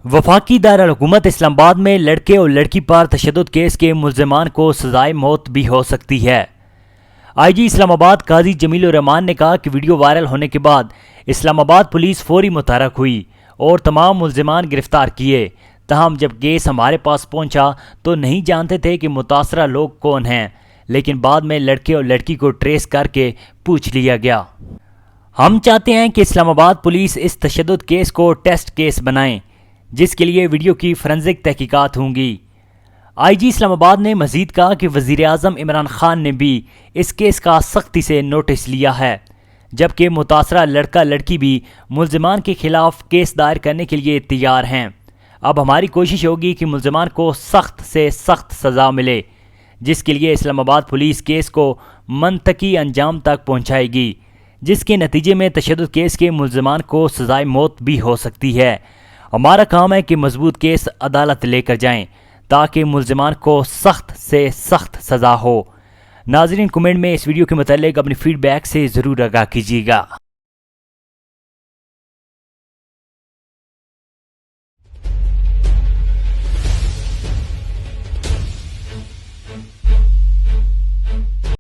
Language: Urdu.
وفاقی دارالحکومت اسلام آباد میں لڑکے اور لڑکی پر تشدد کیس کے ملزمان کو سزائے موت بھی ہو سکتی ہے۔ آئی جی اسلام آباد قاضی جمیل الرحمان نے کہا کہ ویڈیو وائرل ہونے کے بعد اسلام آباد پولیس فوری متحرک ہوئی اور تمام ملزمان گرفتار کیے، تاہم جب کیس ہمارے پاس پہنچا تو نہیں جانتے تھے کہ متاثرہ لوگ کون ہیں، لیکن بعد میں لڑکے اور لڑکی کو ٹریس کر کے پوچھ لیا گیا۔ ہم چاہتے ہیں کہ اسلام آباد پولیس اس تشدد کیس کو ٹیسٹ کیس بنائیں، جس کے لیے ویڈیو کی فورینزک تحقیقات ہوں گی۔ آئی جی اسلام آباد نے مزید کہا کہ وزیر اعظم عمران خان نے بھی اس کیس کا سختی سے نوٹس لیا ہے، جبکہ متاثرہ لڑکا لڑکی بھی ملزمان کے خلاف کیس دائر کرنے کے لیے تیار ہیں۔ اب ہماری کوشش ہوگی کہ ملزمان کو سخت سے سخت سزا ملے، جس کے لیے اسلام آباد پولیس کیس کو منطقی انجام تک پہنچائے گی، جس کے نتیجے میں تشدد کیس کے ملزمان کو سزائے موت بھی ہو سکتی ہے۔ ہمارا کام ہے کہ مضبوط کیس عدالت لے کر جائیں تاکہ ملزمان کو سخت سے سخت سزا ہو۔ ناظرین، کمنٹ میں اس ویڈیو کے متعلق اپنی فیڈ بیک سے ضرور آگاہ کیجیے گا۔